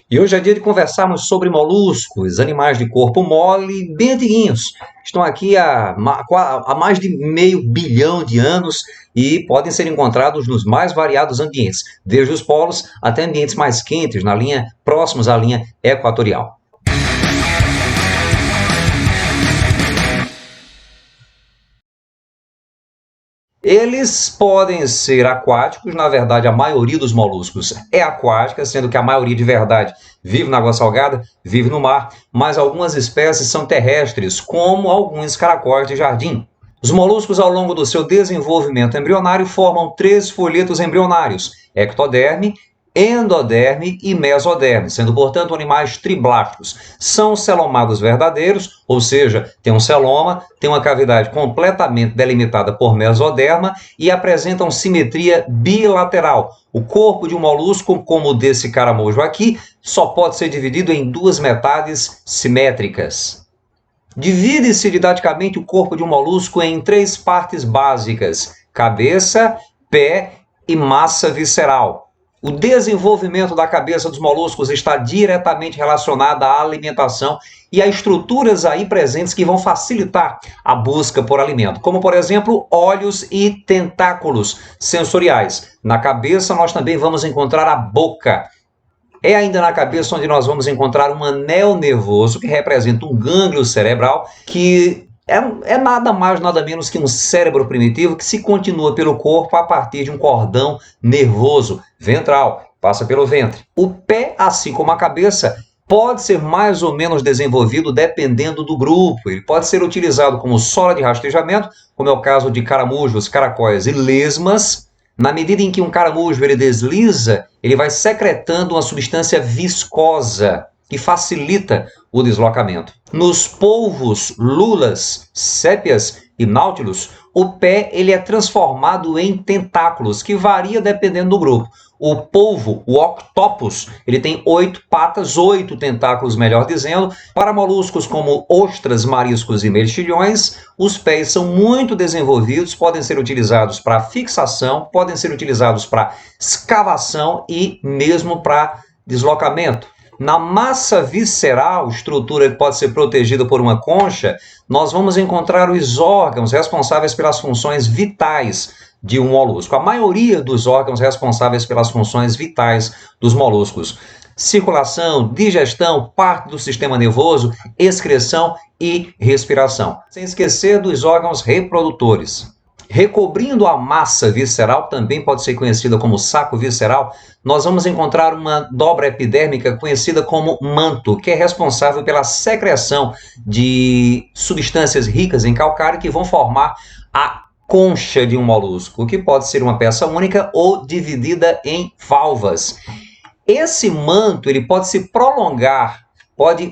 E hoje é dia de conversarmos sobre moluscos, animais de corpo mole, bem antiguinhos. Estão aqui há mais de meio bilhão de anos e podem ser encontrados nos mais variados ambientes, desde os polos até ambientes mais quentes, próximos à linha equatorial. Eles podem ser aquáticos, na verdade a maioria dos moluscos é aquática, sendo que a maioria de verdade vive na água salgada, vive no mar, mas algumas espécies são terrestres, como alguns caracóis de jardim. Os moluscos, ao longo do seu desenvolvimento embrionário, formam 3 folhetos embrionários: ectoderme, endoderme e mesoderme, sendo, portanto, animais triblásticos. São celomados verdadeiros, ou seja, tem um celoma, tem uma cavidade completamente delimitada por mesoderma e apresentam simetria bilateral. O corpo de um molusco, como o desse caramujo aqui, só pode ser dividido em 2 metades simétricas. Divide-se didaticamente o corpo de um molusco em 3 partes básicas: cabeça, pé e massa visceral. O desenvolvimento da cabeça dos moluscos está diretamente relacionado à alimentação e a estruturas aí presentes que vão facilitar a busca por alimento, como, por exemplo, olhos e tentáculos sensoriais. Na cabeça, nós também vamos encontrar a boca. É ainda na cabeça onde nós vamos encontrar um anel nervoso, que representa um gânglio cerebral, que é nada mais, nada menos que um cérebro primitivo que se continua pelo corpo a partir de um cordão nervoso ventral, passa pelo ventre. O pé, assim como a cabeça, pode ser mais ou menos desenvolvido dependendo do grupo. Ele pode ser utilizado como sola de rastejamento, como é o caso de caramujos, caracóis e lesmas. Na medida em que um caramujo ele desliza, ele vai secretando uma substância viscosa que facilita o deslocamento. Nos polvos, lulas, sépias e náutilos, o pé ele é transformado em tentáculos, que varia dependendo do grupo. O polvo, o octopus, ele tem 8 patas, 8 tentáculos, melhor dizendo. Para moluscos como ostras, mariscos e mexilhões, os pés são muito desenvolvidos, podem ser utilizados para fixação, podem ser utilizados para escavação e mesmo para deslocamento. Na massa visceral, estrutura que pode ser protegida por uma concha, nós vamos encontrar os órgãos responsáveis pelas funções vitais de um molusco. A maioria dos órgãos responsáveis pelas funções vitais dos moluscos: circulação, digestão, parte do sistema nervoso, excreção e respiração. Sem esquecer dos órgãos reprodutores. Recobrindo a massa visceral, também pode ser conhecida como saco visceral, nós vamos encontrar uma dobra epidérmica conhecida como manto, que é responsável pela secreção de substâncias ricas em calcário que vão formar a concha de um molusco, que pode ser uma peça única ou dividida em valvas. Esse manto ele pode se prolongar, pode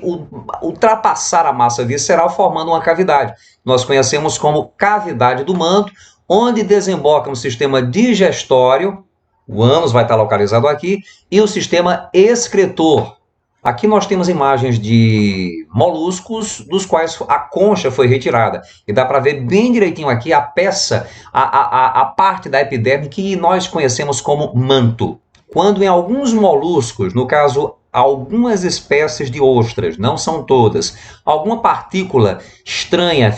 ultrapassar a massa visceral formando uma cavidade. Nós conhecemos como cavidade do manto, onde desemboca um sistema digestório, o ânus vai estar localizado aqui, e o sistema excretor. Aqui nós temos imagens de moluscos dos quais a concha foi retirada. E dá para ver bem direitinho aqui a peça, a parte da epiderme que nós conhecemos como manto. Quando em alguns moluscos, no caso algumas espécies de ostras, não são todas, alguma partícula estranha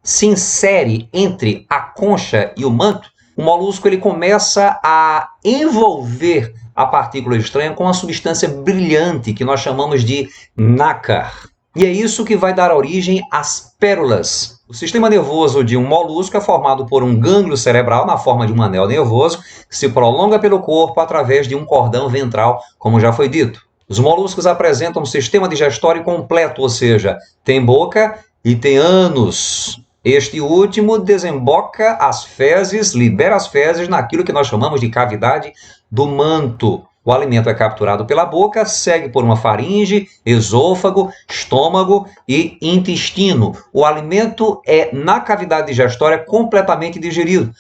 se insere entre a concha e o manto, o molusco ele começa a envolver a partícula estranha com uma substância brilhante que nós chamamos de nácar. E é isso que vai dar origem às pérolas. O sistema nervoso de um molusco é formado por um gânglio cerebral na forma de um anel nervoso que se prolonga pelo corpo através de um cordão ventral, como já foi dito. Os moluscos apresentam um sistema digestório completo, ou seja, tem boca e tem ânus. Este último desemboca as fezes, libera as fezes naquilo que nós chamamos de cavidade do manto. O alimento é capturado pela boca, segue por uma faringe, esôfago, estômago e intestino. O alimento é, na cavidade digestória, completamente digerido.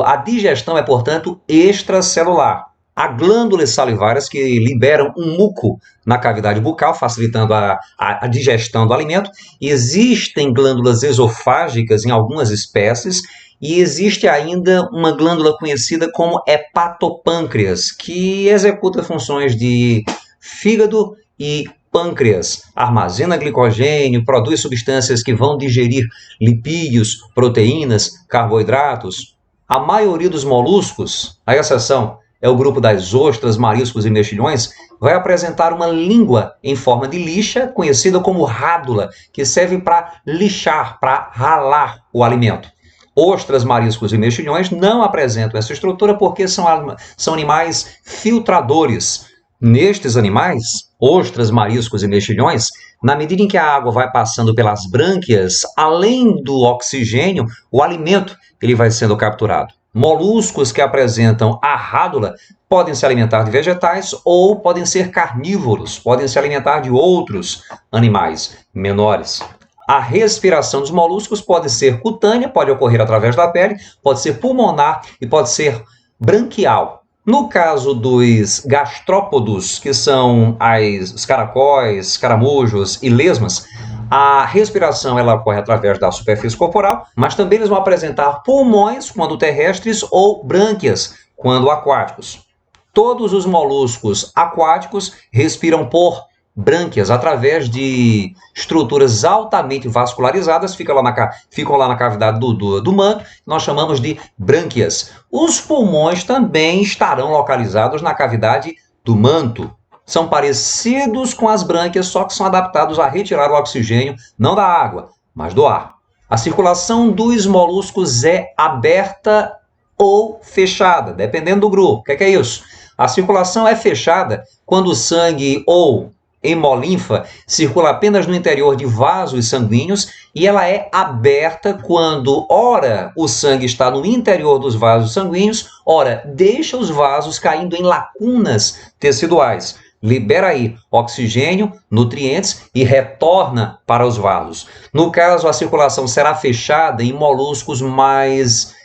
A digestão é, portanto, extracelular. Há glândulas salivárias que liberam um muco na cavidade bucal, facilitando a digestão do alimento. Existem glândulas esofágicas em algumas espécies E existe ainda uma glândula conhecida como hepatopâncreas, que executa funções de fígado e pâncreas, armazena glicogênio, produz substâncias que vão digerir lipídios, proteínas, carboidratos. A maioria dos moluscos, a exceção é o grupo das ostras, mariscos e mexilhões, vai apresentar uma língua em forma de lixa, conhecida como rádula, que serve para lixar, para ralar o alimento. Ostras, mariscos e mexilhões não apresentam essa estrutura porque são animais filtradores. Nestes animais, ostras, mariscos e mexilhões, na medida em que a água vai passando pelas brânquias, além do oxigênio, o alimento ele vai sendo capturado. Moluscos que apresentam a rádula podem se alimentar de vegetais ou podem ser carnívoros, podem se alimentar de outros animais menores. A respiração dos moluscos pode ser cutânea, pode ocorrer através da pele, pode ser pulmonar e pode ser branquial. No caso dos gastrópodos, que são os caracóis, caramujos e lesmas, a respiração ela ocorre através da superfície corporal, mas também eles vão apresentar pulmões quando terrestres ou brânquias quando aquáticos. Todos os moluscos aquáticos respiram por brânquias através de estruturas altamente vascularizadas, ficam lá na cavidade do manto, nós chamamos de brânquias. Os pulmões também estarão localizados na cavidade do manto. São parecidos com as brânquias, só que são adaptados a retirar o oxigênio, não da água, mas do ar. A circulação dos moluscos é aberta ou fechada, dependendo do grupo. O que é isso? A circulação é fechada quando o sangue ou hemolinfa circula apenas no interior de vasos sanguíneos e ela é aberta quando, ora, o sangue está no interior dos vasos sanguíneos, ora, deixa os vasos caindo em lacunas teciduais. Libera aí oxigênio, nutrientes e retorna para os vasos. No caso, a circulação será fechada em moluscos mais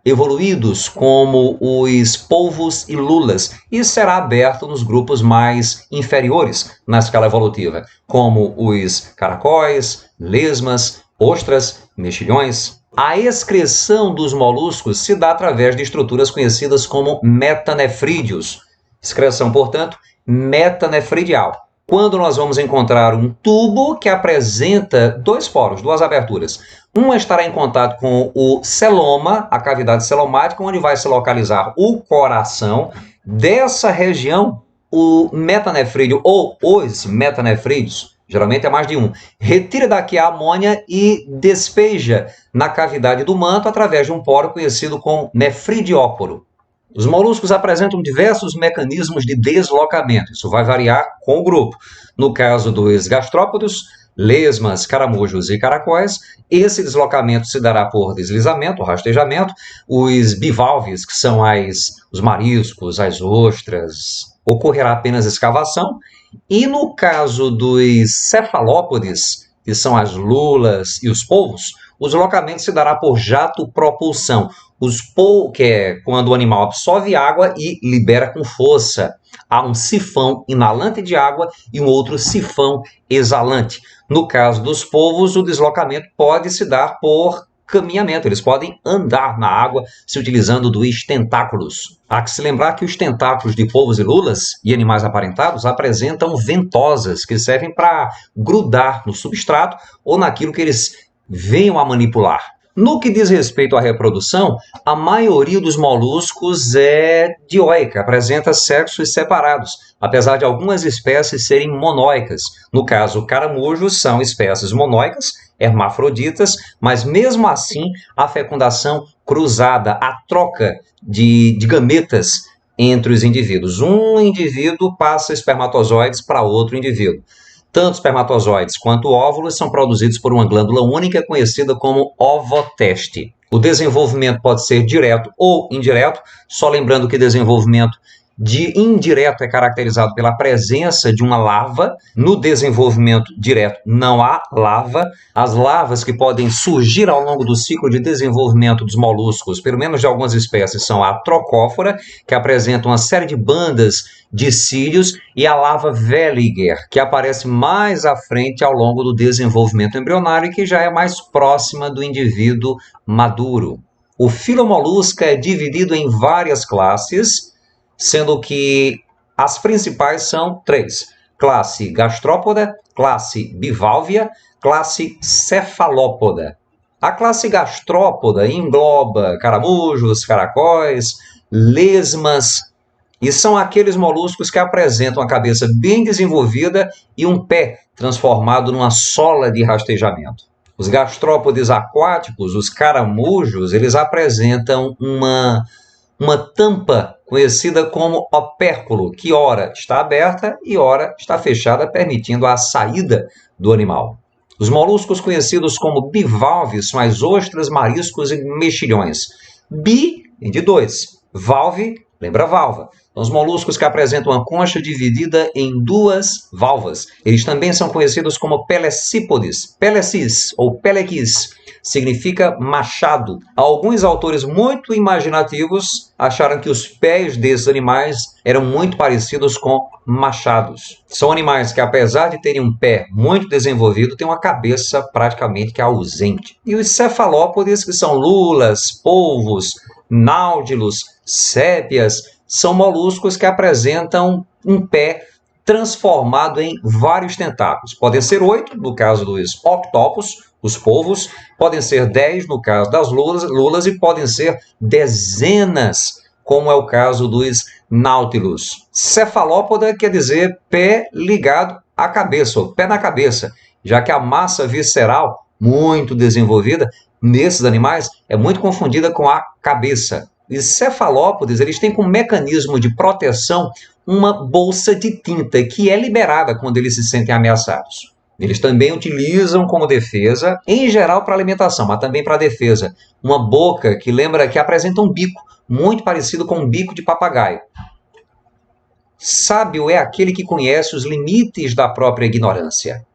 evoluídos, como os polvos e lulas, e será aberto nos grupos mais inferiores na escala evolutiva, como os caracóis, lesmas, ostras, mexilhões. A excreção dos moluscos se dá através de estruturas conhecidas como metanefrídeos. Excreção, portanto, metanefridial. Quando nós vamos encontrar um tubo que apresenta dois poros, duas aberturas. Uma estará em contato com o celoma, a cavidade celomática, onde vai se localizar o coração. Dessa região, o metanefrídeo ou os metanefrídeos, geralmente é mais de um, retira daqui a amônia e despeja na cavidade do manto através de um poro conhecido como nefridióporo. Os moluscos apresentam diversos mecanismos de deslocamento, isso vai variar com o grupo. No caso dos gastrópodos, lesmas, caramujos e caracóis, esse deslocamento se dará por deslizamento, rastejamento. Os bivalves, que são os mariscos, as ostras, ocorrerá apenas escavação. E no caso dos cefalópodes, que são as lulas e os polvos, o deslocamento se dará por jato-propulsão, que é quando o animal absorve água e libera com força. Há um sifão inalante de água e um outro sifão exalante. No caso dos polvos, o deslocamento pode se dar por caminhamento. Eles podem andar na água se utilizando dos tentáculos. Há que se lembrar que os tentáculos de polvos e lulas e animais aparentados apresentam ventosas que servem para grudar no substrato ou naquilo que eles venham a manipular. No que diz respeito à reprodução, a maioria dos moluscos é dioica, apresenta sexos separados, apesar de algumas espécies serem monóicas. No caso, caramujos são espécies monóicas, hermafroditas, mas mesmo assim a fecundação cruzada, a troca de gametas entre os indivíduos. Um indivíduo passa espermatozoides para outro indivíduo. Tanto espermatozoides quanto óvulos são produzidos por uma glândula única conhecida como ovoteste. O desenvolvimento pode ser direto ou indireto, só lembrando que desenvolvimento indireto é caracterizado pela presença de uma larva. No desenvolvimento direto não há larva. As larvas que podem surgir ao longo do ciclo de desenvolvimento dos moluscos, pelo menos de algumas espécies, são a trocófora, que apresenta uma série de bandas de cílios, e a larva Welliger, que aparece mais à frente ao longo do desenvolvimento embrionário e que já é mais próxima do indivíduo maduro. O filomolusca é dividido em várias classes, sendo que as principais são 3. Classe gastrópoda, classe bivalvia, classe cefalópoda. A classe gastrópoda engloba caramujos, caracóis, lesmas, e são aqueles moluscos que apresentam a cabeça bem desenvolvida e um pé transformado numa sola de rastejamento. Os gastrópodes aquáticos, os caramujos, eles apresentam uma tampa conhecida como opérculo, que ora está aberta e ora está fechada, permitindo a saída do animal. Os moluscos conhecidos como bivalves são as ostras, mariscos e mexilhões. Bi vem de 2, valve lembra valva. São os moluscos que apresentam uma concha dividida em 2 valvas. Eles também são conhecidos como pelecípodes. Pelecis ou pelequis significa machado. Alguns autores muito imaginativos acharam que os pés desses animais eram muito parecidos com machados. São animais que, apesar de terem um pé muito desenvolvido, têm uma cabeça praticamente que ausente. E os cefalópodes, que são lulas, polvos, náudilos, sépias, são moluscos que apresentam um pé transformado em vários tentáculos. Podem ser 8, no caso dos octopus, os polvos, podem ser 10, no caso das lulas, e podem ser dezenas, como é o caso dos náutilos. Cefalópoda quer dizer pé ligado à cabeça, ou pé na cabeça, já que a massa visceral, muito desenvolvida, nesses animais, é muito confundida com a cabeça. Os cefalópodes, eles têm como mecanismo de proteção uma bolsa de tinta que é liberada quando eles se sentem ameaçados. Eles também utilizam como defesa, em geral para alimentação, mas também para defesa, uma boca que apresenta um bico muito parecido com um bico de papagaio. Sábio é aquele que conhece os limites da própria ignorância.